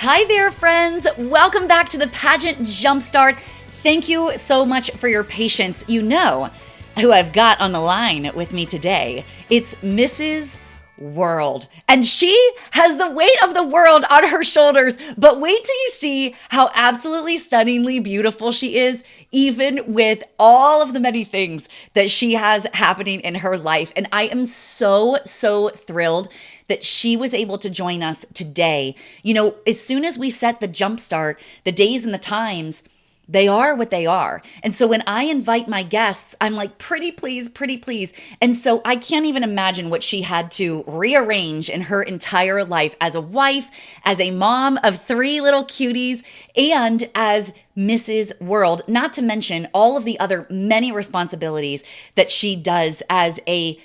Hi there, friends. Welcome back to the Pageant Jumpstart. Thank you so much for your patience. You know who I've got on the line with me today. It's Mrs. World. And she has the weight of the world on her shoulders. But wait till you see how absolutely stunningly beautiful she is, even with all of the many things that she has happening in her life. And I am so thrilled that she was able to join us today. You know, as soon as we set the jumpstart, the days and the times, they are what they are. And so when I invite my guests, I'm like, pretty please, pretty please. And so I can't even imagine what she had to rearrange in her entire life as a wife, as a mom of 3 little cuties, and as Mrs. World, not to mention all of the other many responsibilities that she does as a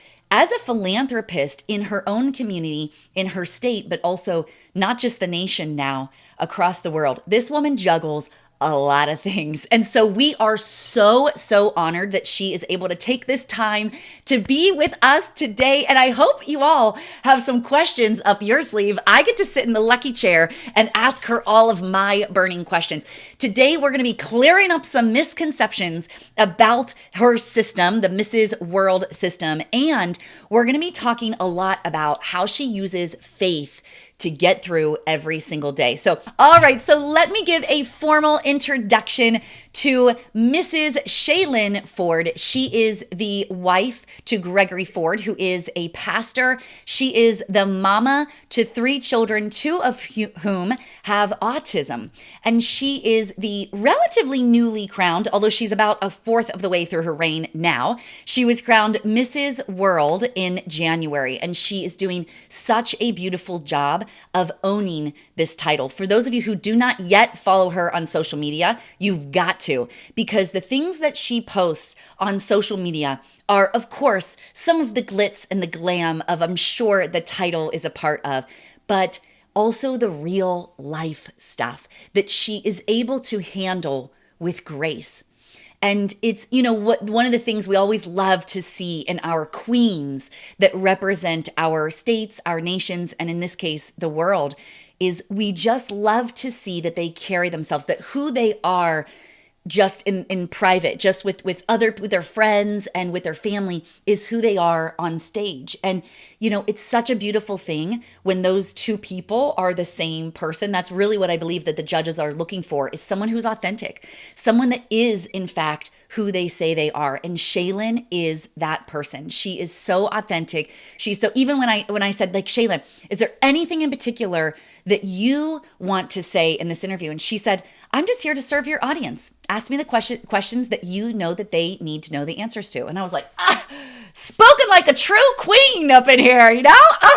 philanthropist in her own community, in her state, but also not just the nation now, across the world. This woman juggles a lot of things. And so we are so honored that she is able to take this time to be with us today. And I hope you all have some questions up your sleeve. I get to sit in the lucky chair and ask her all of my burning questions. Today, we're going to be clearing up some misconceptions about her system, the Mrs. World system. And we're going to be talking a lot about how she uses faith to get through every single day. So, all right, so let me give a formal introduction to Mrs. Shaylyn Ford. She is the wife to Gregory Ford, who is a pastor. She is the mama to 3 children, 2 of whom have autism. And she is the relatively newly crowned, although she's about a fourth of the way through her reign now. She was crowned Mrs. World in January, and she is doing such a beautiful job of owning this title. For those of you who do not yet follow her on social media, you've got to, because the things that she posts on social media are, of course, some of the glitz and the glam of, I'm sure, the title is a part of, but also the real life stuff that she is able to handle with grace. And it's, you know, one of the things we always love to see in our queens that represent our states, our nations, and in this case, the world, is we just love to see that they carry themselves, that who they are just in private, just with their friends and with their family, is who they are on stage. And, you know, it's such a beautiful thing when those 2 people are the same person. That's really what I believe that the judges are looking for, is someone who's authentic, someone that is, in fact, who they say they are. And Shaylyn is that person. She is so authentic. She's so, even when I said, like, Shaylyn, is there anything in particular that you want to say in this interview? And she said, I'm just here to serve your audience. Ask me the questions that you know that they need to know the answers to. And I was like, spoken like a true queen up in here, you know?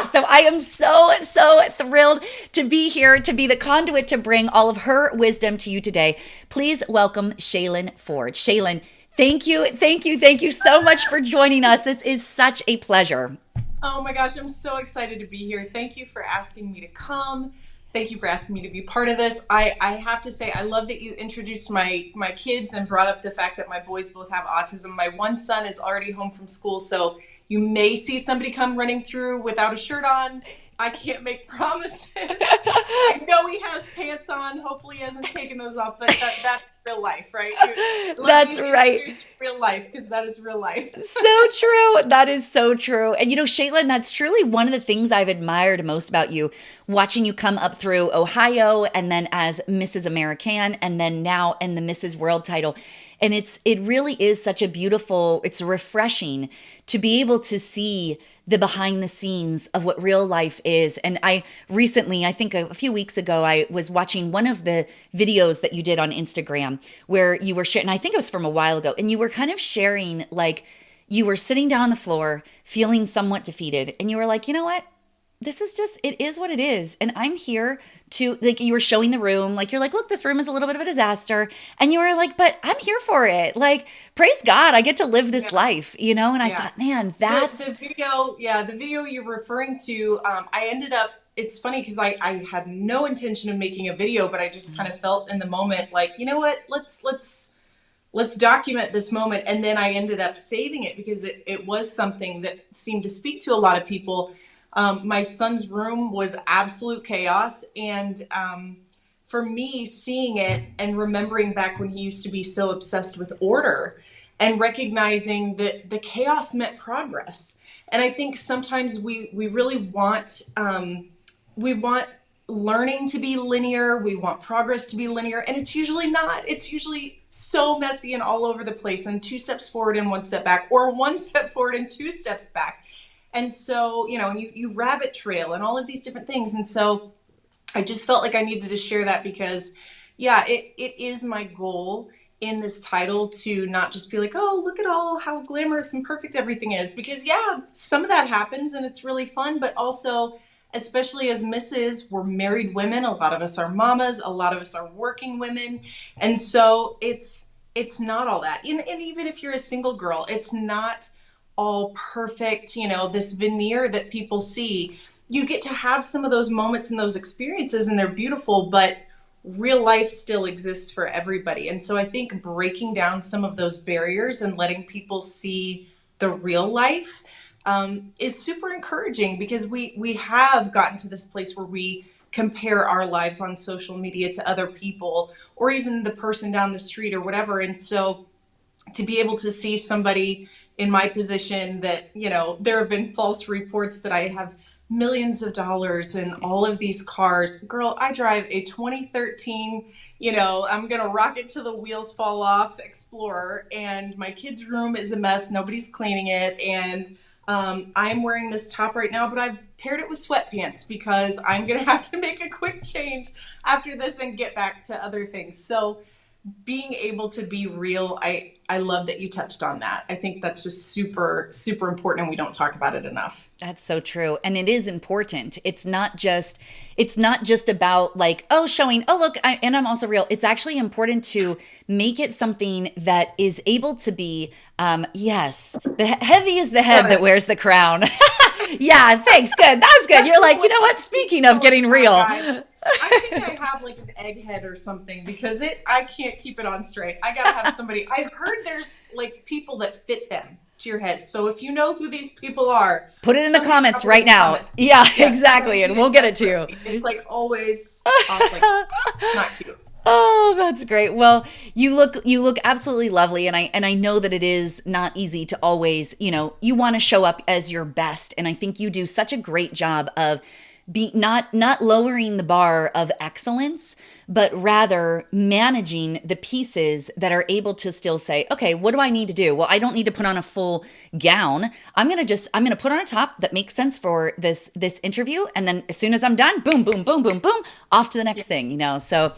So I am so thrilled to be here, to be the conduit to bring all of her wisdom to you today. Please welcome Shaylyn Ford. Shaylyn, thank you so much for joining us. This is such a pleasure. Oh my gosh, I'm so excited to be here. Thank you for asking me to come. Thank you for asking me to be part of this. I have to say, I love that you introduced my kids and brought up the fact that my boys both have autism. My one son is already home from school, so you may see somebody come running through without a shirt on. I can't make promises. I know he has pants on. Hopefully he hasn't taken those off, but that's real life, right? That's right. Real life, because that is real life. So true. That is so true. And you know, Shaylyn, that's truly one of the things I've admired most about you, watching you come up through Ohio and then as Mrs. American and then now in the Mrs. World title. And it really is such a beautiful, it's refreshing to be able to see the behind the scenes of what real life is. And I recently, I think a few weeks ago, I was watching one of the videos that you did on Instagram where you were sharing, and I think it was from a while ago, and you were kind of sharing, like, you were sitting down on the floor feeling somewhat defeated. And you were like, you know what? This is just, it is what it is. And I'm here to, like, you were showing the room, like, you're like, look, this room is a little bit of a disaster. And you were like, but I'm here for it. Like, praise God, I get to live this life, you know? And I thought, man, that's. The video you're referring to, I ended up, it's funny because I had no intention of making a video, but I just kind of felt in the moment, like, you know what, let's document this moment. And then I ended up saving it because it was something that seemed to speak to a lot of people. My son's room was absolute chaos, and for me, seeing it and remembering back when he used to be so obsessed with order and recognizing that the chaos meant progress. And I think sometimes we really want learning to be linear. We want progress to be linear, and it's usually not. It's usually so messy and all over the place, and 2 steps forward and 1 step back, or 1 step forward and 2 steps back. And so, and you rabbit trail and all of these different things. And so I just felt like I needed to share that because, yeah, it is my goal in this title to not just be like, oh, look at all how glamorous and perfect everything is. Because, yeah, some of that happens and it's really fun, but also, especially as Mrs., we're married women. A lot of us are mamas. A lot of us are working women. And so it's not all that. And even if you're a single girl, it's not all perfect, this veneer that people see. You get to have some of those moments and those experiences, and they're beautiful, but real life still exists for everybody. And so I think breaking down some of those barriers and letting people see the real life is super encouraging, because we have gotten to this place where we compare our lives on social media to other people, or even the person down the street or whatever. And so to be able to see somebody in my position that, there have been false reports that I have millions of dollars and all of these cars. Girl, I drive a 2013, I'm going to rock it till the wheels fall off Explorer, and my kid's room is a mess. Nobody's cleaning it. And I'm wearing this top right now, but I've paired it with sweatpants because I'm going to have to make a quick change after this and get back to other things. So being able to be real, I love that you touched on that. I think that's just super, super important, and we don't talk about it enough. That's so true. And it is important. It's not just about like, oh, showing, oh, look, and I'm also real. It's actually important to make it something that is able to be, yes, the heavy is the head that wears the crown. Yeah, thanks. Good. That was good. You're like, you know what? Speaking of getting real. I think I have like an egghead or something, because I can't keep it on straight. I gotta have somebody. I heard there's like people that fit them to your head. So if you know who these people are, put it in the comments right now. Yeah, exactly. And we'll get it to you. It's like always like, not cute. Oh, that's great. Well, you look absolutely lovely, and I know that it is not easy to always, you want to show up as your best, and I think you do such a great job of not lowering the bar of excellence, but rather managing the pieces that are able to still say, okay, what do I need to do? Well, I don't need to put on a full gown. I'm going to put on a top that makes sense for this interview, and then as soon as I'm done, boom, boom, boom, boom, boom, off to the next thing, So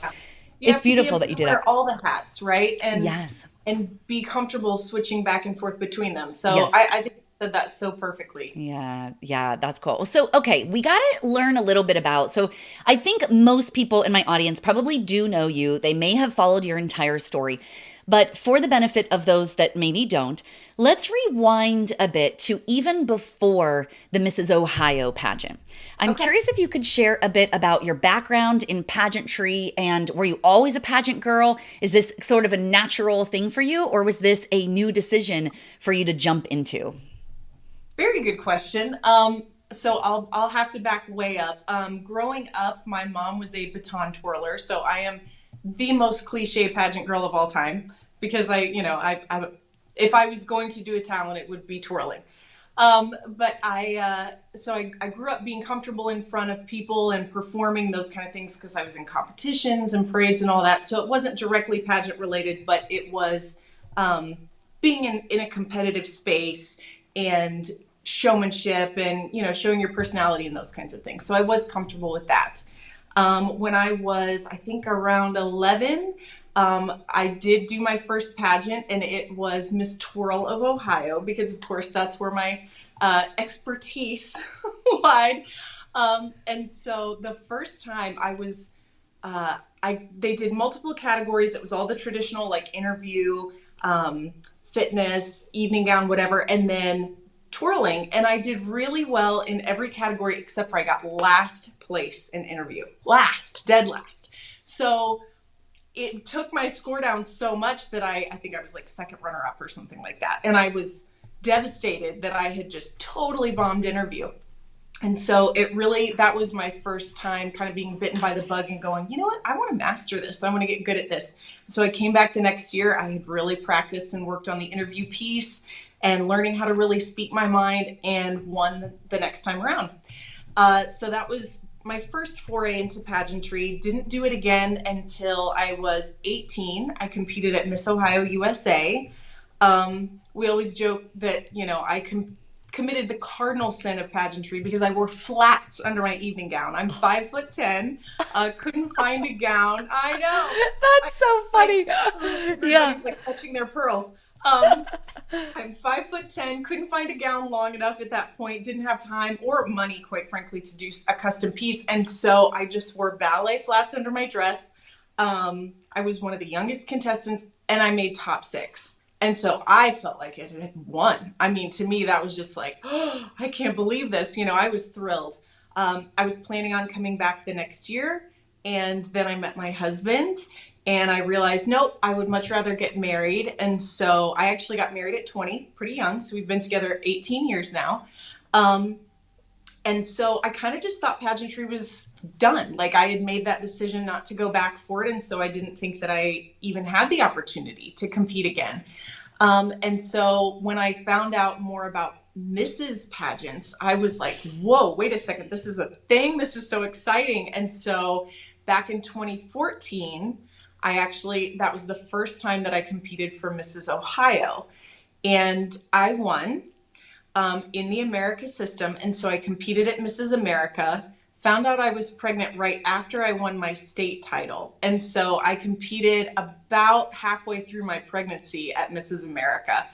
it's beautiful that you did that. All the hats, right? And yes. And be comfortable switching back and forth between them. So yes. I think said that so perfectly. Yeah, that's cool. So, okay, we got to learn a little bit about, so I think most people in my audience probably do know you. They may have followed your entire story, but for the benefit of those that maybe don't, let's rewind a bit to even before the Mrs. Ohio pageant. I'm curious if you could share a bit about your background in pageantry, and were you always a pageant girl? Is this sort of a natural thing for you, or was this a new decision for you to jump into? Very good question. So I'll have to back way up. Growing up, my mom was a baton twirler, so I am the most cliche pageant girl of all time, because if I was going to do a talent, it would be twirling. But I grew up being comfortable in front of people and performing those kind of things, because I was in competitions and parades and all that. So it wasn't directly pageant related, but it was being in a competitive space and showmanship and, showing your personality and those kinds of things. So I was comfortable with that. When I was, I think, around 11, I did do my first pageant, and it was Miss Twirl of Ohio, because of course that's where my expertise lied. And so the first time I was, they did multiple categories. It was all the traditional, like interview, fitness, evening gown, whatever, and then twirling. And I did really well in every category except for I got last place in interview. Dead last. So it took my score down so much that I think I was like second runner-up or something like that. And I was devastated that I had just totally bombed interview. And so that was my first time kind of being bitten by the bug and going, you know what, I want to master this. I want to get good at this. So I came back the next year. I had really practiced and worked on the interview piece and learning how to really speak my mind, and won the next time around. So that was my first foray into pageantry. Didn't do it again until I was 18. I competed at Miss Ohio USA. We always joke that, committed the cardinal sin of pageantry because I wore flats under my evening gown. I'm 5'10", couldn't find a gown. I know. That's so funny. Everybody's like clutching their pearls. I'm 5'10", couldn't find a gown long enough at that point, didn't have time or money, quite frankly, to do a custom piece. And so I just wore ballet flats under my dress. I was one of the youngest contestants, and I made top 6. And so I felt like it had won. I mean, to me, that was just like, oh, I can't believe this. I was thrilled. I was planning on coming back the next year. And then I met my husband, and I realized, nope, I would much rather get married. And so I actually got married at 20, pretty young. So we've been together 18 years now. And so I kind of just thought pageantry was done. Like, I had made that decision not to go back for it. And so I didn't think that I even had the opportunity to compete again. And so when I found out more about Mrs. Pageants, I was like, whoa, wait a second. This is a thing. This is so exciting. And so back in 2014, that was the first time that I competed for Mrs. Ohio. And I won. In the America system. And so I competed at Mrs. America, found out I was pregnant right after I won my state title. And so I competed about halfway through my pregnancy at Mrs. America.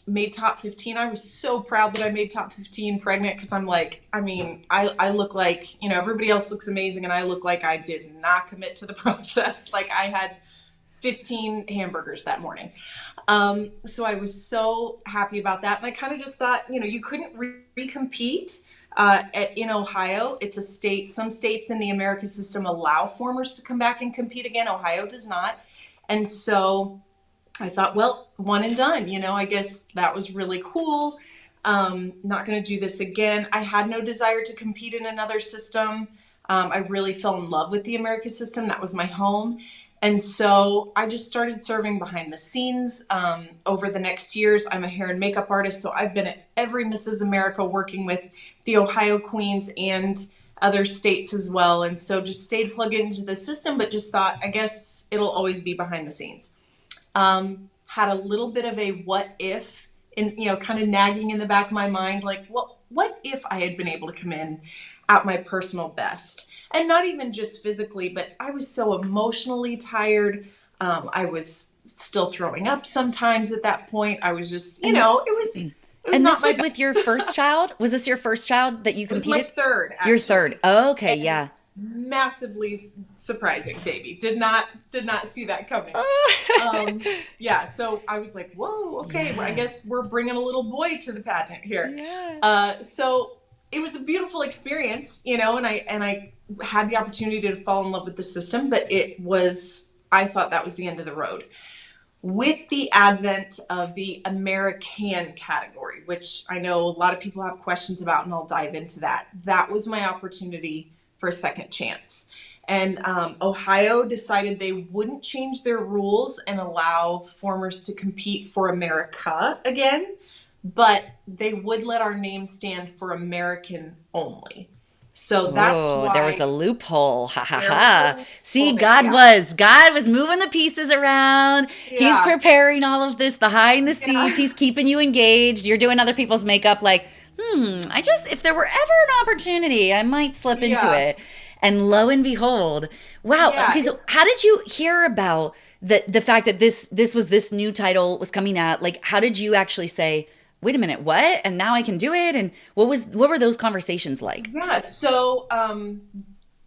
Made top 15. I was so proud that I made top 15 pregnant, because I'm like, I look like, everybody else looks amazing, and I look like I did not commit to the process. Like, I had 15 hamburgers that morning. So I was so happy about that. And I kind of just thought, you couldn't recompete in Ohio. It's a state. Some states in the American system allow formers to come back and compete again. Ohio does not. And so I thought, well, one and done. I guess that was really cool. Not going to do this again. I had no desire to compete in another system. I really fell in love with the American system. That was my home. And so I just started serving behind the scenes. Over the next years, I'm a hair and makeup artist, so I've been at every Mrs. America, working with the Ohio Queens and other states as well. And so just stayed plugged into the system, but just thought, I guess it'll always be behind the scenes. Had a little bit of a what if, kind of nagging in the back of my mind, like, what if I had been able to come in at my personal best? And not even just physically, but I was so emotionally tired. I was still throwing up sometimes at that point. I was just, it was and not this was with your first child? Was this your first child that you competed? It was my third, actually. Your third. Oh, okay, and yeah. Massively surprising baby. Did not see that coming. Yeah, so I was like, whoa, okay, well, I guess we're bringing a little boy to the pageant here. Yeah. So it was a beautiful experience, and I had the opportunity to fall in love with the system, but I thought that was the end of the road. With the advent of the American category, which I know a lot of people have questions about, and I'll dive into that. That was my opportunity for a second chance. And Ohio decided they wouldn't change their rules and allow formers to compete for America again, but they would let our name stand for American only. So that's why there was a loophole. Ha ha there ha. was a See, loophole, God was moving the pieces around. He's Yeah. preparing all of this behind the scenes. Yeah. He's keeping you engaged. You're doing other people's makeup like, if there were ever an opportunity, I might slip into Yeah. it. And lo and behold, wow. Yeah. Because how did you hear about the fact that this new title was coming out? Like, how did you actually say, wait a minute, what? And now I can do it? And what were those conversations like? Yeah, so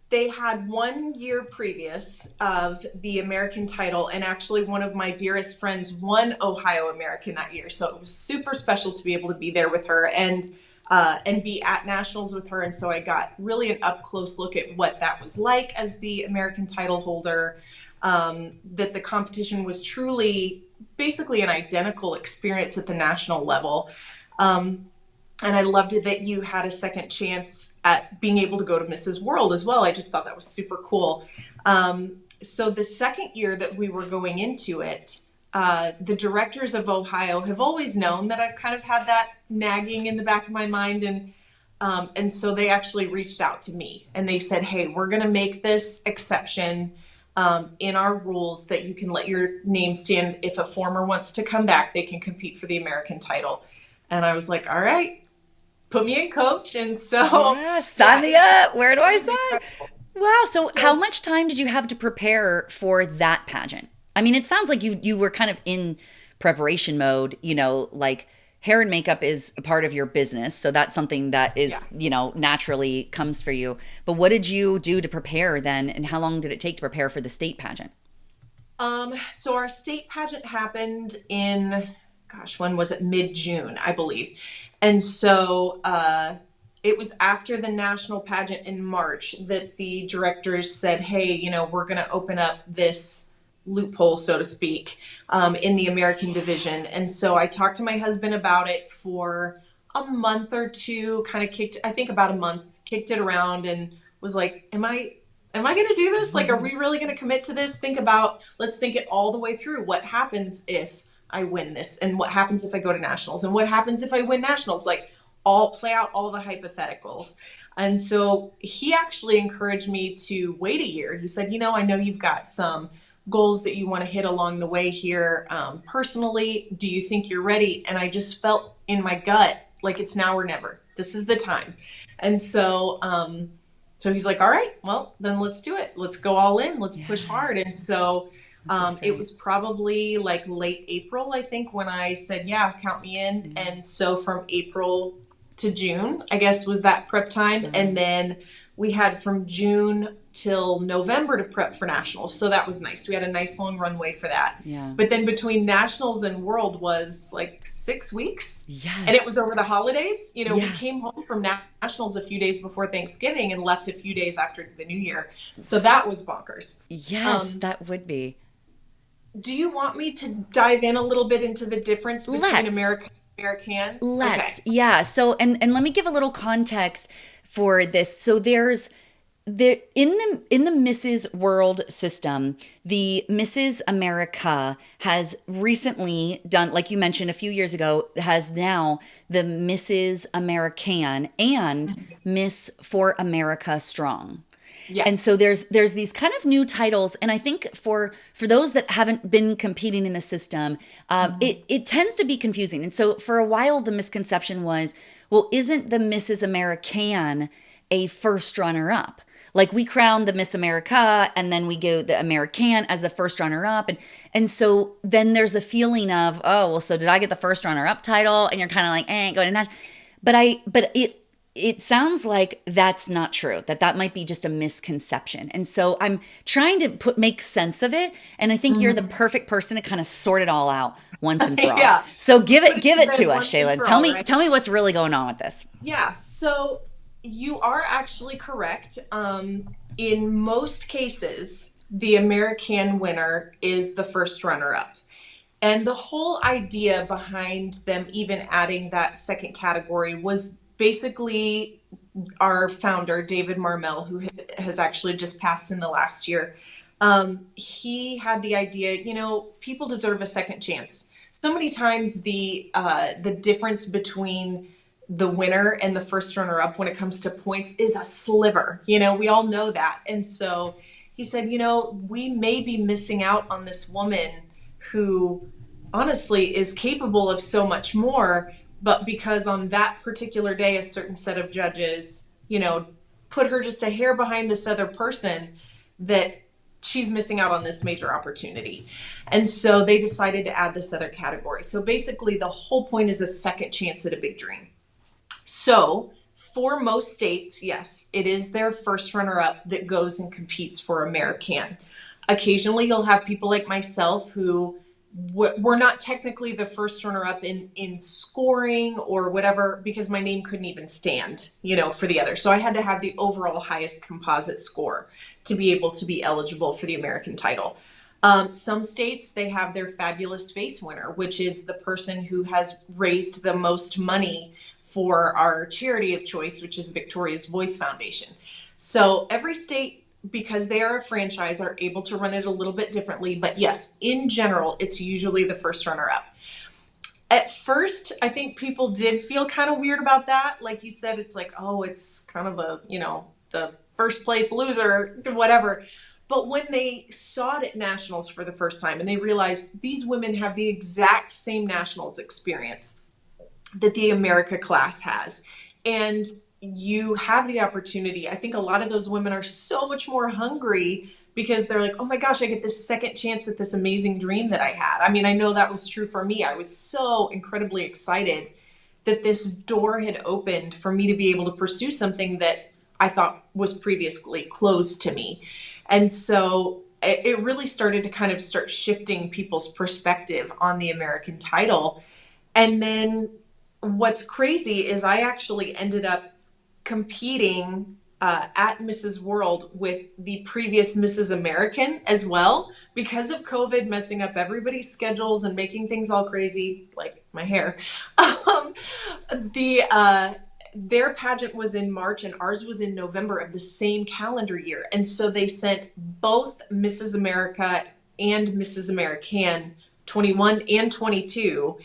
they had 1 year previous of the American title, and actually one of my dearest friends won Ohio American that year. So it was super special to be able to be there with her and be at nationals with her. And so I got really an up close look at what that was like as the American title holder. That the competition was truly basically an identical experience at the national level. And I loved it that you had a second chance at being able to go to Mrs. World as well. I just thought that was super cool. So the second year that we were going into it, the directors of Ohio have always known that I've kind of had that nagging in the back of my mind, and so they actually reached out to me and they said, "Hey, we're going to make this exception in our rules that you can let your name stand. If a former wants to come back, they can compete for the American title." And I was like, "All right, put me in, coach." And so, Yeah, sign yeah, me up. Where do it I was sign? incredible. Wow. So how So much time did you have to prepare for that pageant? I mean, it sounds like you were kind of in preparation mode, like hair and makeup is a part of your business. So that's something that yeah. is, naturally comes for you. But what did you do to prepare then, and how long did it take to prepare for the state pageant? So our state pageant happened in, gosh, when was it? Mid-June, I believe. And so it was after the national pageant in March that the directors said, "Hey, we're going to open up this loophole, so to speak, in the American division." And so I talked to my husband about it for a month or two, kind of I think about a month, kicked it around and was like, am I going to do this? Like, are we really going to commit to this? Let's think it all the way through. What happens if I win this? And what happens if I go to nationals? And what happens if I win nationals? Like, all play out all the hypotheticals. And so he actually encouraged me to wait a year. He said, I know you've got some goals that you want to hit along the way here. Personally, do you think you're ready? And I just felt in my gut like it's now or never. This is the time. And so he's like, "All right, well, then let's do it. Let's go all in. Let's push Yeah, hard." And so this is it great. was probably like late April, I think, when I said, "Yeah, count me in." And so from April to June, I guess, was that prep time. And Wow. then we had from June till November to prep for nationals. So that was nice. We had a nice long runway for that. Yeah. But then between nationals and world was like 6 weeks. And it was Yes. over the holidays. We Yeah. came home from nationals a few days before Thanksgiving and left a few days after the New Year. So that was bonkers. Yes, Um, that would be. do you want me to dive in a little bit into the difference between Let's. American and American? Let's. Okay. Yeah. So and let me give a little context for this. So there in the Mrs. World system, the Mrs. America has recently done, like you mentioned a few years ago, has now the Mrs. American and Miss for America Strong. And so Yes. there's these kind of new titles, and I think for those that haven't been competing in the system, it tends to be confusing. And so for a while, the misconception was, well, isn't the Mrs. American a first runner up? Like we crown the Miss America, and then we go the American as the first runner up, and so then there's a feeling of, oh, well, so did I get the first runner up title? And you're kind of like, going to national, but it sounds like that's not true, that might be just a misconception. And so I'm trying to make sense of it, and I think you're the Mhm. perfect person to kind of sort it all out once and for all. Yeah. So give Put it it give to it bed to us, once and Shaylin. for tell all, me right? tell me what's really going on with this. Yeah. So you are actually correct. In most cases, the American winner is the first runner up. And the whole idea behind them even adding that second category was basically our founder, David Marmel, who has actually just passed in the last year. He had the idea, people deserve a second chance. So many times the difference between the winner and the first runner up when it comes to points is a sliver. We all know that. And so he said, we may be missing out on this woman who honestly is capable of so much more, but because on that particular day a certain set of judges, put her just a hair behind this other person, that she's missing out on this major opportunity. And so they decided to add this other category. So basically the whole point is a second chance at a big dream. So for most states, yes, it is their first runner up that goes and competes for American. Occasionally, you'll have people like myself who were not technically the first runner up in scoring or whatever, because my name couldn't even stand, for the other. So I had to have the overall highest composite score to be able to be eligible for the American title. Some states, they have their fabulous face winner, which is the person who has raised the most money for our charity of choice, which is Victoria's Voice Foundation. So every state, because they are a franchise, are able to run it a little bit differently. But yes, in general, it's usually the first runner up. At first, I think people did feel kind of weird about that. Like you said, it's like, oh, it's kind of a, the first place loser, whatever. But when they saw it at nationals for the first time and they realized these women have the exact same nationals experience that the America class has, and you have the opportunity, I think a lot of those women are so much more hungry because they're like, oh my gosh, I get this second chance at this amazing dream that I had. I mean, I know that was true for me. I was so incredibly excited that this door had opened for me to be able to pursue something that I thought was previously closed to me. And so it really started to kind of start shifting people's perspective on the American title. And then what's crazy is I actually ended up competing at Mrs. World with the previous Mrs. American as well, because of COVID messing up everybody's schedules and making things all crazy, like my hair. Um, the Their pageant was in March and ours was in November of the same calendar year, and so they sent both Mrs. America and Mrs. American 21 and 22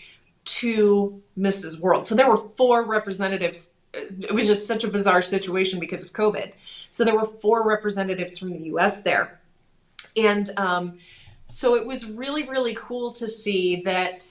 to Mrs. World. So there were four representatives. It was just such a bizarre situation because of COVID. So there were four representatives from the US there. And so it was really, really cool to see that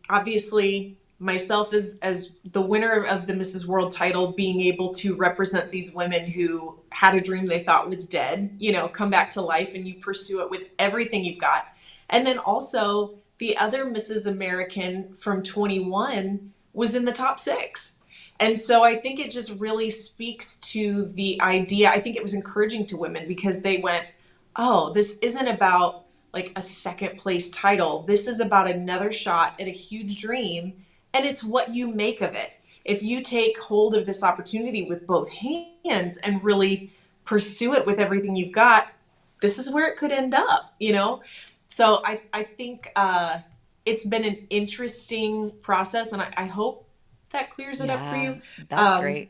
obviously myself as the winner of the Mrs. World title, being able to represent these women who had a dream they thought was dead, come back to life, and you pursue it with everything you've got. And then also the other Mrs. American from 21 was in the top 6. And so I think it just really speaks to the idea. I think it was encouraging to women because they went, oh, this isn't about like a second place title. This is about another shot at a huge dream, and it's what you make of it. If you take hold of this opportunity with both hands and really pursue it with everything you've got, this is where it could end up. So I think it's been an interesting process, and I hope that clears it up for Yeah, you. that's great.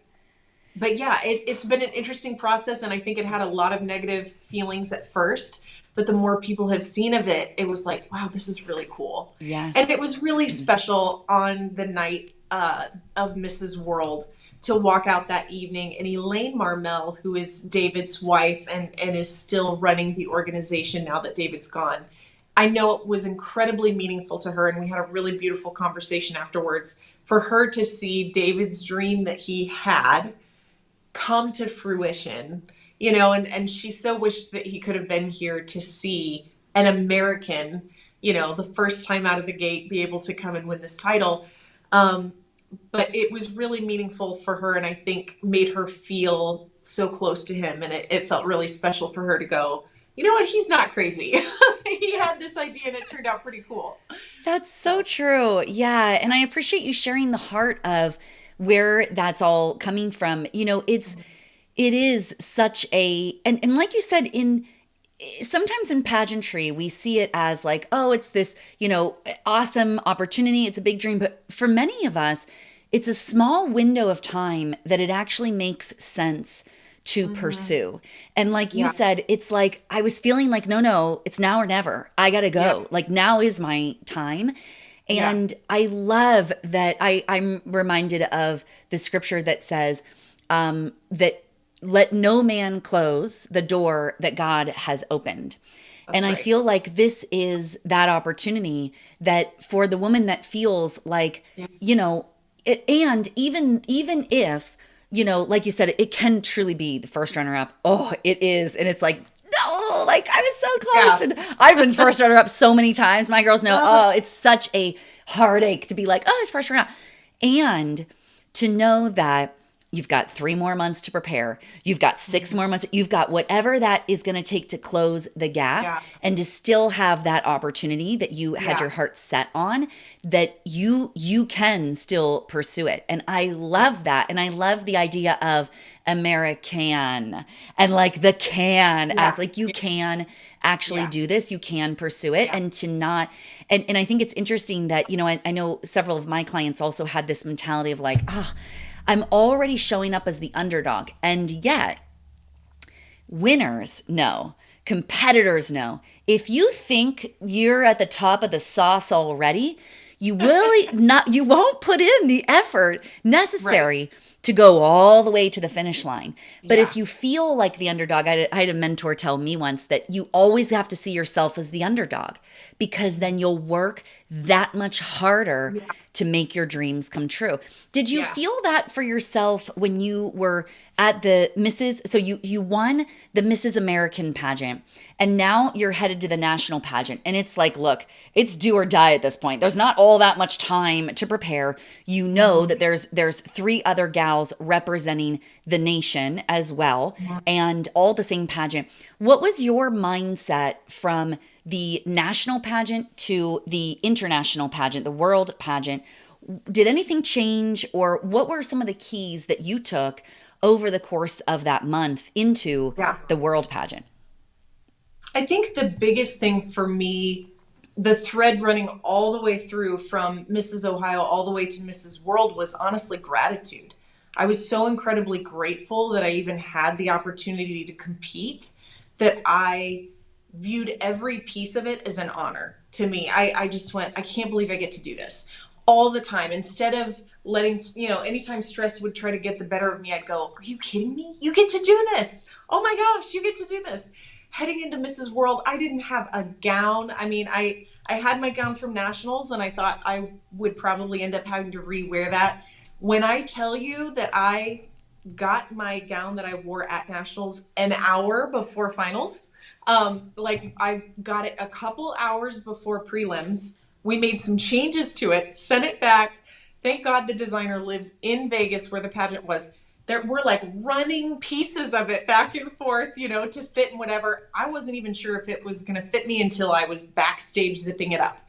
But yeah, it's been an interesting process, and I think it had a lot of negative feelings at first. But the more people have seen of it, it was like, wow, this is really cool. And Yes. it was really special on the night of Mrs. World to walk out that evening. And Elaine Marmel, who is David's wife and is still running the organization now that David's gone, I know it was incredibly meaningful to her. And we had a really beautiful conversation afterwards for her to see David's dream that he had come to fruition, and she so wished that he could have been here to see an American, the first time out of the gate, be able to come and win this title. But it was really meaningful for her, and I think made her feel so close to him. And it felt really special for her to go, you know what, he's not crazy. He had this idea and it turned out pretty cool. That's so So, true. Yeah. And I appreciate you sharing the heart of where that's all coming from. It is such and like you said, sometimes in pageantry, we see it as like, oh, it's this, awesome opportunity. It's a big dream. But for many of us, it's a small window of time that it actually makes sense to mhm. pursue. And like you Yeah, said, it's like I was feeling like, no, it's now or never. I got to yeah, go. Like now is my time. yeah, And I love that I'm reminded of the scripture that says that let no man close the door that God has opened. And that's I right. feel like this is that opportunity that for the woman that feels like, Yeah, and even if, like you said, it can truly be the first runner up. Oh, it is. And it's like, no, like I was so close. yeah. And I've been first runner up so many times. My girls know, Uh, oh, it's such a heartache to be like, oh, it's first runner up. And to know that you've got 3 more months to prepare, you've got 6 more months, you've got whatever that is going to take to close the gap, yeah, and to still have that opportunity that you had yeah, your heart set on, that you can still pursue it. And I yeah, love that. And I love the idea of American and like the can, yeah, as like you yeah, can actually yeah, do this, you can pursue it. yeah. And to not and I think it's interesting that, I know several of my clients also had this mentality of like, oh, I'm already showing up as the underdog. And yet, winners know, competitors know. If you think you're at the top of the sauce already, you won't put in the effort Right. necessary to go all the way to the finish line. But if Yeah. you feel like the underdog, I had a mentor tell me once that you always have to see yourself as the underdog, because then you'll work that much harder Yeah. to make your dreams come true. Did you Yeah. feel that for yourself when you were at the Mrs. So you won the Mrs. American pageant, and now you're headed to the national pageant, and it's like, look, it's do or die at this point. There's not all that much time to prepare. You know Mhm. that there's three other gals representing the nation as well, Mhm. and all the same pageant. What was your mindset from the national pageant to the international pageant, the world pageant? Did anything change, or what were some of the keys that you took over the course of that month into Yeah. the world pageant? I think the biggest thing for me, the thread running all the way through from Mrs. Ohio all the way to Mrs. World, was honestly gratitude. I was so incredibly grateful that I even had the opportunity to compete, that I viewed every piece of it as an honor to me. I just went, I can't believe I get to do this all the time. Instead of letting, anytime stress would try to get the better of me, I'd go, are you kidding me? You get to do this. Oh my gosh, you get to do this. Heading into Mrs. World, I didn't have a gown. I mean, I had my gown from nationals, and I thought I would probably end up having to rewear that. When I tell you that I got my gown that I wore at nationals an hour before finals, like I got it a couple hours before prelims. We made some changes to it, sent it back. Thank God the designer lives in Vegas where the pageant was. There were like running pieces of it back and forth, to fit and whatever. I wasn't even sure if it was going to fit me until I was backstage zipping it up.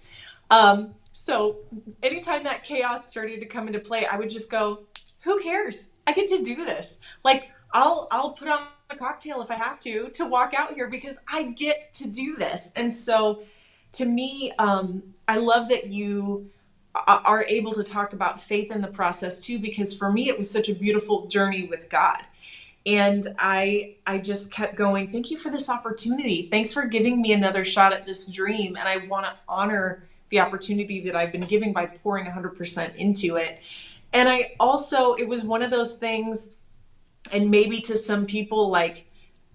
So anytime that chaos started to come into play, I would just go, who cares? I get to do this. Like I'll put on a cocktail if I have to walk out here because I get to do this. And so to me, I love that you are able to talk about faith in the process too, because for me it was such a beautiful journey with God. And I just kept going, thank you for this opportunity, thanks for giving me another shot at this dream, and I want to honor the opportunity that I've been giving by pouring 100% into it. And I also, it was one of those things, and maybe to some people, like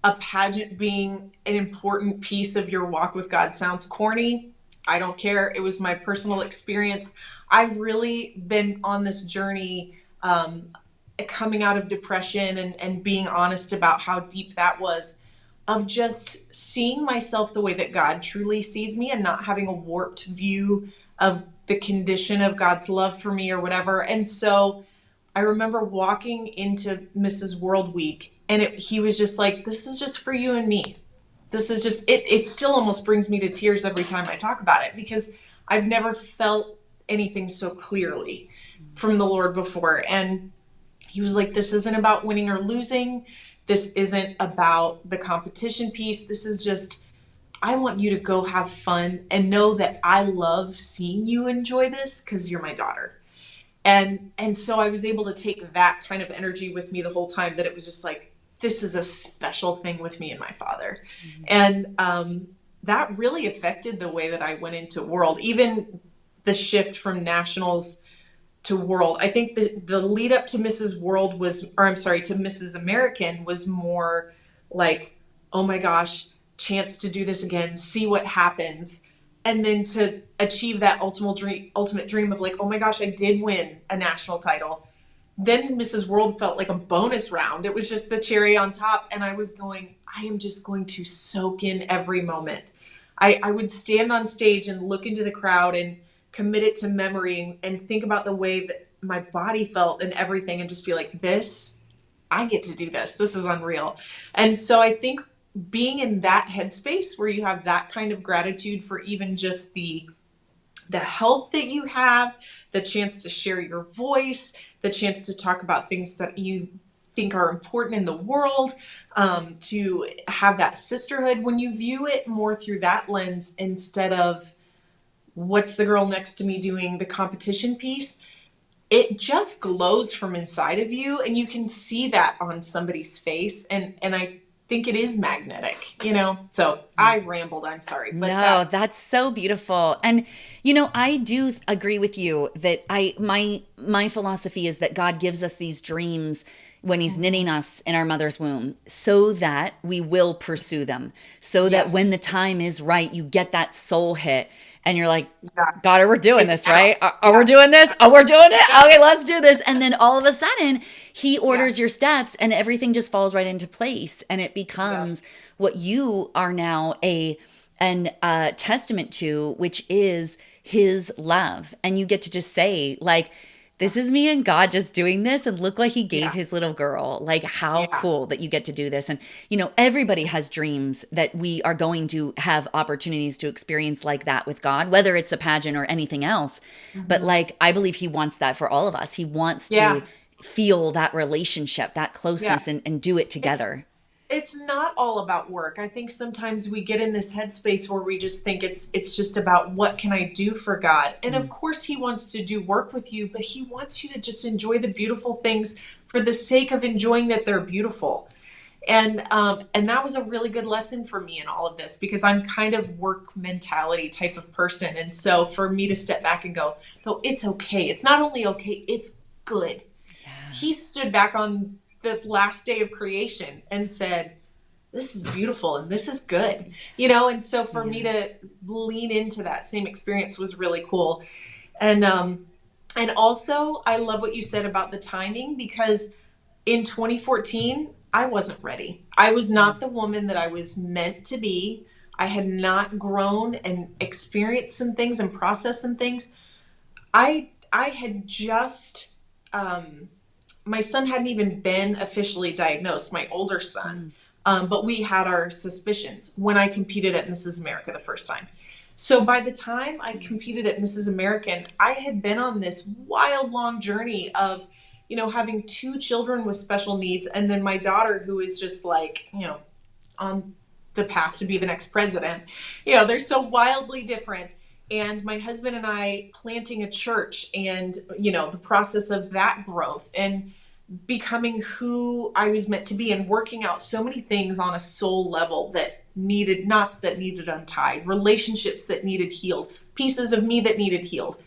a pageant being an important piece of your walk with God sounds corny. I don't care. It was my personal experience. I've really been on this journey, coming out of depression, and being honest about how deep that was, of just seeing myself the way that God truly sees me and not having a warped view of the condition of God's love for me or whatever. And so I remember walking into Mrs. World Week, and he was just like, this is just for you and me. This is just, it still almost brings me to tears every time I talk about it, because I've never felt anything so clearly from the Lord before. And he was like, this isn't about winning or losing. This isn't about the competition piece. This is just, I want you to go have fun and know that I love seeing you enjoy this because you're my daughter. And so I was able to take that kind of energy with me the whole time, that it was just like, this is a special thing with me and my father. And that really affected the way that I went into world, even the shift from nationals to world. I think the lead up to Mrs. World was, or I'm sorry, to Mrs. American was more like, oh my gosh, chance to do this again, see what happens. And then to achieve that ultimate dream of like, oh my gosh, I did win a national title. Then Mrs. World felt like a bonus round. It was just the cherry on top. And I was going, I am just going to soak in every moment. I would stand on stage and look into the crowd and commit it to memory, and think about the way that my body felt and everything, and just be like, this, I get to do this. This is unreal. And so I think being in that headspace where you have that kind of gratitude for even just the health that you have, the chance to share your voice, the chance to talk about things that you think are important in the world, to have that sisterhood, when you view it more through that lens instead of what's the girl next to me doing, the competition piece, it just glows from inside of you, and you can see that on somebody's face, and I think it is magnetic, you know. So I rambled, I'm sorry, but No, that's so beautiful. And I do agree with you that my philosophy is that God gives us these dreams when he's knitting us in our mother's womb so that we will pursue them. So that yes, when the time is right, you get that soul hit and you're like, yeah, God, are we doing it's this, now, right? Are we yeah, doing this? Oh, we're doing it. yeah, Okay, let's do this. And then all of a sudden, he yeah, orders your steps and everything just falls right into place. And it yeah, becomes what you are now an testament to, which is his love. And you get to just say, like, this is me and God just doing this. And look what he gave yeah, his little girl. Like, how yeah, cool that you get to do this. And, everybody has dreams that we are going to have opportunities to experience like that with God, whether it's a pageant or anything else. But, hmm, like, I believe he wants that for all of us. He wants yeah, to feel that relationship, that yeah. closeness, and do it It's together. it's not all about work. I think sometimes we get in this headspace where we just think it's just about what can I do for God. And of Mm, course he wants to do work with you, but he wants you to just enjoy the beautiful things for the sake of enjoying that they're beautiful. And that was a really good lesson for me in all of this because I'm kind of work mentality type of person. And so for me to step back and go, no, it's okay. It's not only okay, it's good. yeah. He stood back on the last day of creation and said, this is beautiful and this is good, you know. And so for me Yeah. to lean into that same experience was really cool. And also I love what you said about the timing, because in 2014 I wasn't ready. I was not the woman that I was meant to be. I had not grown and experienced some things and processed some things. I had just my son hadn't even been officially diagnosed, my older son. Mm, But we had our suspicions when I competed at Mrs. America the first time. So by the time I competed at Mrs. American, I had been on this wild, long journey of, having two children with special needs, and then my daughter who is just like, on the path to be the next president. They're so wildly different. And my husband and I planting a church, and, the process of that growth and becoming who I was meant to be, and working out so many things on a soul level that needed knots that needed untied, relationships that needed healed, pieces of me that needed healed.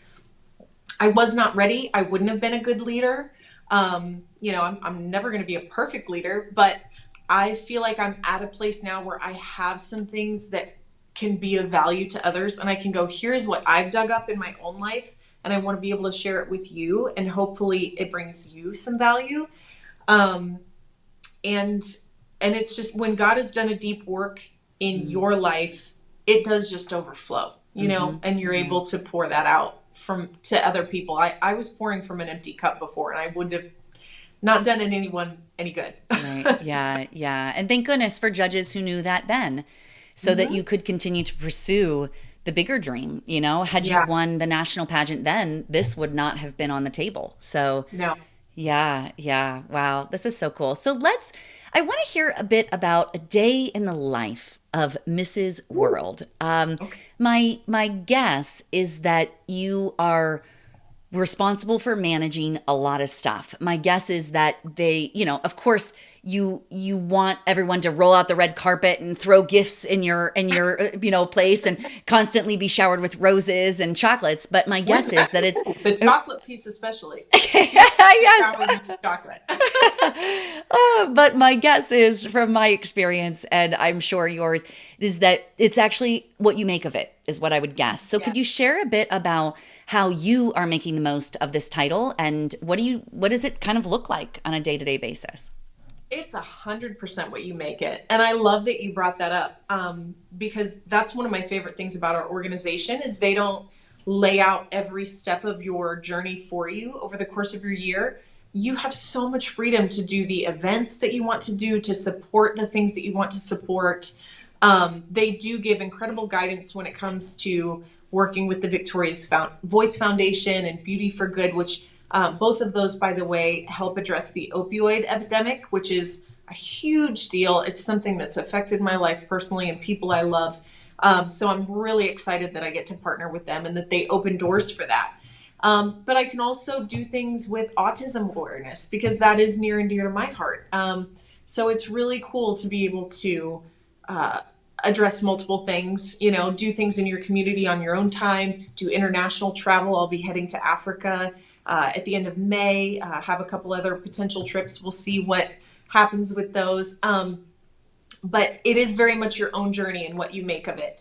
I was not ready. I wouldn't have been a good leader. I'm never going to be a perfect leader, but I feel like I'm at a place now where I have some things that can be of value to others, and I can go, here's what I've dug up in my own life, and I want to be able to share it with you, and hopefully it brings you some value. Um, and and it's just when God has done a deep work in mm, your life, it does just overflow, mm-hmm. and you're Yeah. able to pour that out from to other people. I was pouring from an empty cup before, and I would have not done it anyone any good. Right. Yeah. Yeah. And thank goodness for judges who knew that then, so that you Mhm. could continue to pursue the bigger dream. Had you Yeah, won the national pageant then, this would not have been on the table. So, no. yeah. Yeah. Wow. This is so cool. So I want to hear a bit about a day in the life of Mrs. Ooh, World. okay. My guess is that you are responsible for managing a lot of stuff. My guess is that of course, you want everyone to roll out the red carpet and throw gifts in your place and constantly be showered with roses and chocolates. But my With guess is that it's the chocolate piece especially. You have to yes. shower me with chocolate. But my guess is, from my experience, and I'm sure yours, is that it's actually what you make of it, is what I would guess. So Yeah. could you share a bit about how you are making the most of this title, and what does it kind of look like on a day-to-day basis? It's 100% what you make it. And I love that you brought that up, because that's one of my favorite things about our organization is they don't lay out every step of your journey for you over the course of your year. You have so much freedom to do the events that you want to do, to support the things that you want to support. They do give incredible guidance when it comes to working with the Voice Foundation and Beauty for Good, which both of those, by the way, help address the opioid epidemic, which is a huge deal. It's something that's affected my life personally and people I love. So I'm really excited that I get to partner with them and that they open doors for that. But I can also do things with autism awareness because that is near and dear to my heart. So it's really cool to be able to uh, address multiple things, do things in your community on your own time, do international travel. I'll be heading to Africa at the end of May, have a couple other potential trips. We'll see what happens with those. But it is very much your own journey and what you make of it.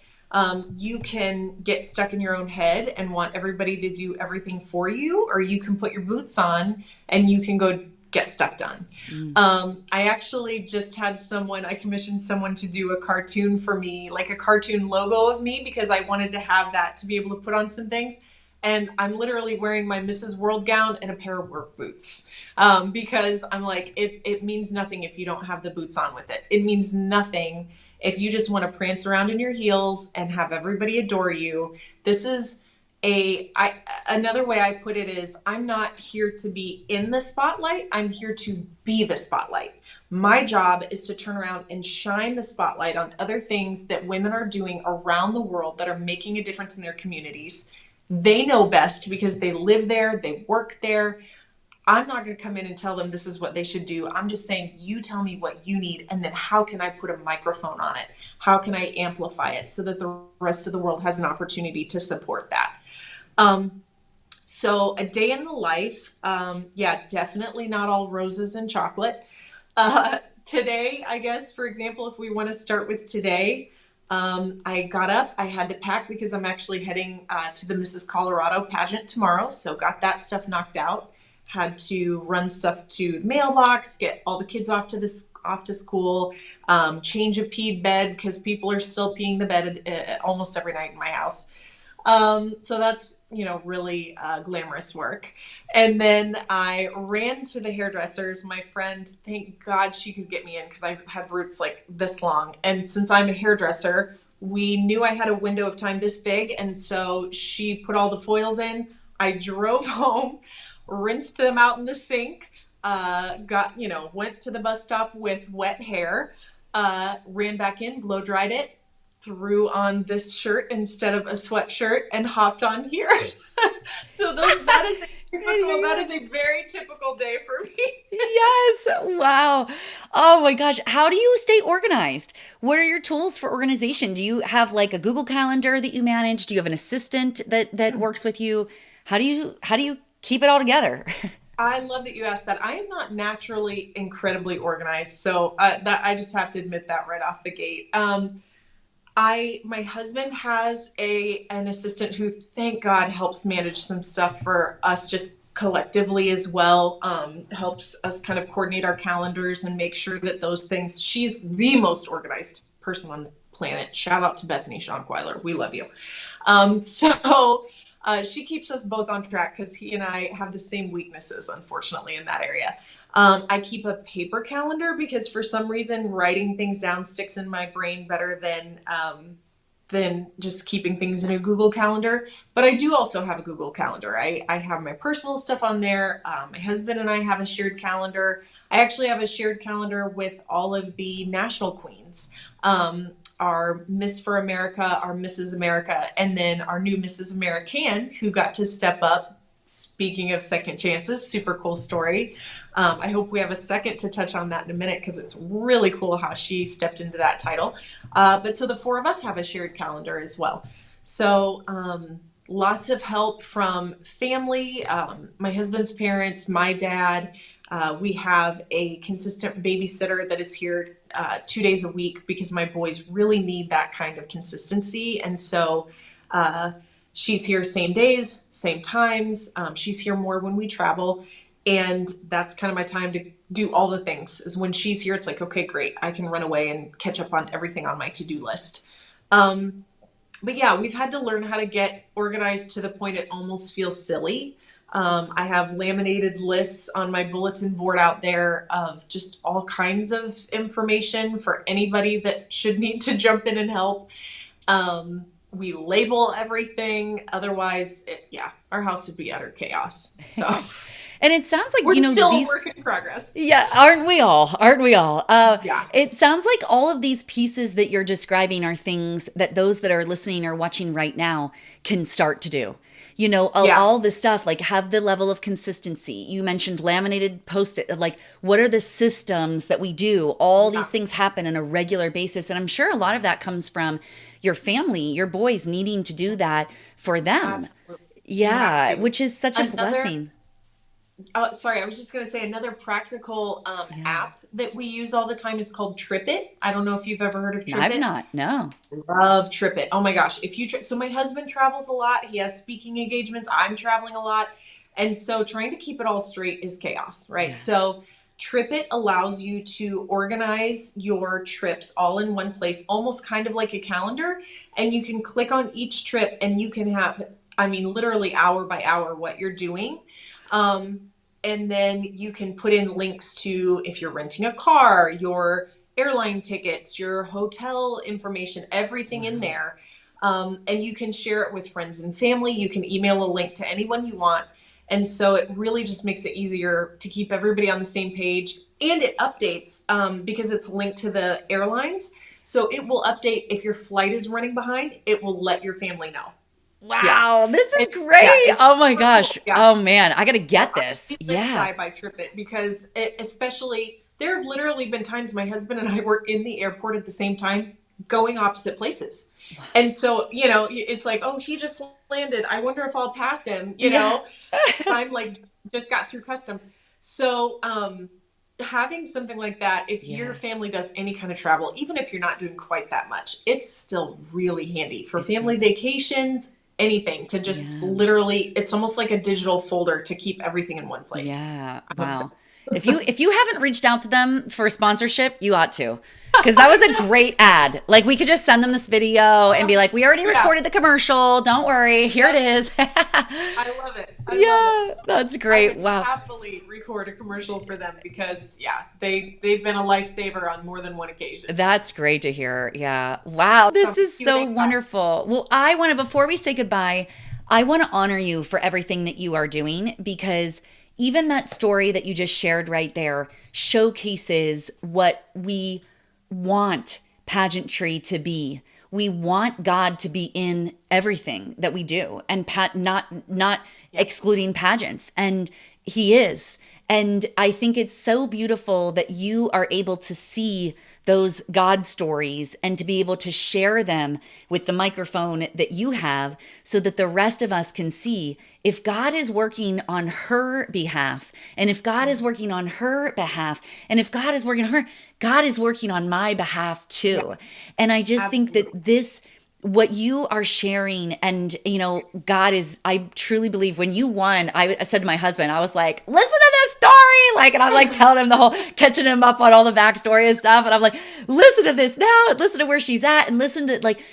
You can get stuck in your own head and want everybody to do everything for you, or you can put your boots on and you can go get stuff done. I actually just had I commissioned someone to do a cartoon for me, like a cartoon logo of me, because I wanted to have that to be able to put on some things. And I'm literally wearing my Mrs. World gown and a pair of work boots because I'm like, it means nothing if you don't have the boots on with it. It means nothing if you just want to prance around in your heels and have everybody adore you. This is another way I put it is I'm not here to be in the spotlight. I'm here to be the spotlight. My job is to turn around and shine the spotlight on other things that women are doing around the world that are making a difference in their communities. They know best because they live there, they work there. I'm not going to come in and tell them this is what they should do. I'm just saying, you tell me what you need, and then how can I put a microphone on it? How can I amplify it so that the rest of the world has an opportunity to support that? So a day in the life, yeah, definitely not all roses and chocolate. Today, I guess, for example, if we want to start with today, I got up, I had to pack because I'm actually heading to the Mrs. Colorado pageant tomorrow. So got that stuff knocked out, had to run stuff to the mailbox, get all the kids off to school, change a peed bed because people are still peeing the bed almost every night in my house. So that's, really glamorous work. And then I ran to the hairdressers. My friend, thank God she could get me in because I had roots like this long. And since I'm a hairdresser, we knew I had a window of time this big. And so she put all the foils in. I drove home, rinsed them out in the sink, went to the bus stop with wet hair, ran back in, blow dried it, threw on this shirt instead of a sweatshirt and hopped on here. So that is a very typical day for me. Yes. Wow. Oh my gosh. How do you stay organized? What are your tools for organization? Do you have like a Google Calendar that you manage? Do you have an assistant that works with you? How do you keep it all together? I love that you asked that. I am not naturally incredibly organized, so that I just have to admit that right off the gate. My husband has an assistant who, thank God, helps manage some stuff for us just collectively as well. Helps us kind of coordinate our calendars and make sure that those things. She's the most organized person on the planet. Shout out to Bethany Schonkweiler. We love you. She keeps us both on track because he and I have the same weaknesses, unfortunately, in that area. I keep a paper calendar because for some reason writing things down sticks in my brain better than just keeping things in a Google Calendar. But I do also have a Google Calendar. I have my personal stuff on there. My husband and I have a shared calendar. I actually have a shared calendar with all of the national queens. Our Miss for America, our Mrs. America, and then our new Mrs. American who got to step up. Speaking of second chances, super cool story. I hope we have a second to touch on that in a minute because it's really cool how she stepped into that title. But so the four of us have a shared calendar as well. So lots of help from family, my husband's parents, my dad. We have a consistent babysitter that is here 2 days a week because my boys really need that kind of consistency. And so she's here same days, same times. She's here more when we travel. And that's kind of my time to do all the things. Is when she's here, it's like, okay, great. I can run away and catch up on everything on my to-do list. But yeah, we've had to learn how to get organized to the point it almost feels silly. I have laminated lists on my bulletin board out there of just all kinds of information for anybody that should need to jump in and help. We label everything. Otherwise, our house would be utter chaos. So And it sounds like, we're still a these, work in progress. yeah, aren't we all? Aren't we all? Yeah. It sounds like all of these pieces that you're describing are things that those that are listening or watching right now can start to do. Yeah. All this stuff, like have the level of consistency. You mentioned laminated post-it. Like, what are the systems that we do? All these Yeah. things happen on a regular basis. And I'm sure a lot of that comes from your family, your boys needing to do that for them. Absolutely. You have Yeah, to. which is such a Another blessing. Oh, sorry, I was just going to say another practical Yeah. app that we use all the time is called Tripit. I don't know if you've ever heard of No, I've Tripit. not. No. Love Tripit. Oh my gosh. So my husband travels a lot. He has speaking engagements. I'm traveling a lot. And so trying to keep it all straight is chaos, right? Yeah. So Tripit allows you to organize your trips all in one place, almost kind of like a calendar. And you can click on each trip and you can have, I mean, literally hour by hour what you're doing. And then you can put in links to if you're renting a car, your airline tickets, your hotel information, everything in Wow. there. And you can share it with friends and family. You can email a link to anyone you want. And so it really just makes it easier to keep everybody on the same page. And it updates because it's linked to the airlines. So it will update if your flight is running behind, it will let your family know. Yeah. Wow, this is And yeah, great. it's Oh my super cool. gosh. Yeah. Oh man, I got to So get I this. really live and Yeah. die by Tripit because especially there have literally been times my husband and I were in the airport at the same time going opposite places. And so, it's like, oh, he just landed. I wonder if I'll pass him, Yeah. I'm like just got through customs. So, having something like that, if your Yeah. family does any kind of travel, even if you're not doing quite that much, it's still really handy for It family sounds, vacations, anything to just yeah. literally, it's almost like a digital folder to keep everything in one place. Yeah. I'm obsessed. Wow. If you haven't reached out to them for sponsorship, you ought to. Because that was a great ad. Like, we could just send them this video and be like, we already Yeah. recorded the commercial. Don't worry. Here it is. I love it. I love Yeah, it. that's I great. would Wow. happily record a commercial for them because they've been a lifesaver on more than one occasion. That's great to hear. Yeah. Wow. So This is see what so they got. wonderful. Well, before we say goodbye, I want to honor you for everything that you are doing, because even that story that you just shared right there showcases what we want pageantry to be. We want God to be in everything that we do, and not excluding pageants. And he is. And I think it's so beautiful that you are able to see those God stories and to be able to share them with the microphone that you have, so that the rest of us can see if God is working on her behalf, and if God is working on her behalf, and if God is working on her, God is working on my behalf Yeah, too. And I just think absolutely. that what you are sharing, and God is, I truly believe when you won, I said to my husband, I was like, listen to this story, like, and I'm like telling him the whole, catching him up on all the backstory and stuff, and I'm like, listen to this now, and listen to where she's at, and listen to, like,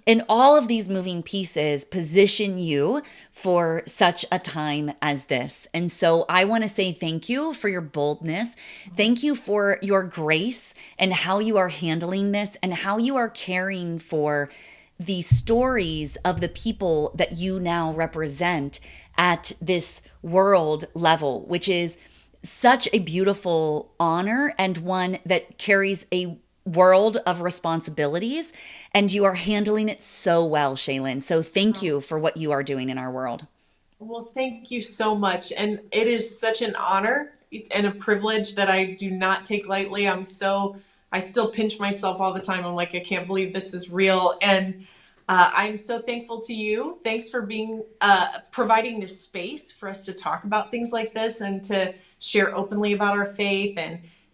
and all of these moving pieces position you for such a time as this. And so I want to say thank you for your boldness. Thank you for your grace and how you are handling this, and how you are caring for the stories of the people that you now represent at this world level, which is such a beautiful honor, and one that carries a world of responsibilities. And you are handling it so well, Shaylyn. So thank you for what you are doing in our world. Well, thank you so much. And it is such an honor and a privilege that I do not take lightly. I still pinch myself all the time. I'm like, I can't believe this is real. And I'm so thankful to you. Thanks for providing this space for us to talk about things like this and to share openly about our faith,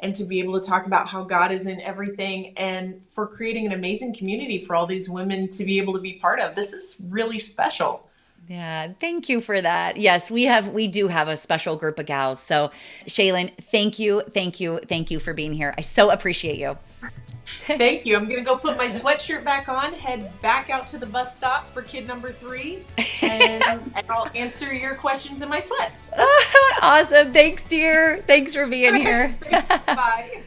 and to be able to talk about how God is in everything, and for creating an amazing community for all these women to be able to be part of. This is really special. Yeah, thank you for that. Yes, we do have a special group of gals. So, Shaylyn, thank you for being here. I so appreciate you. Thank you. I'm going to go put my sweatshirt back on, head back out to the bus stop for kid number 3, and I'll answer your questions in my sweats. Awesome. Thanks, dear. Thanks for being here. Bye.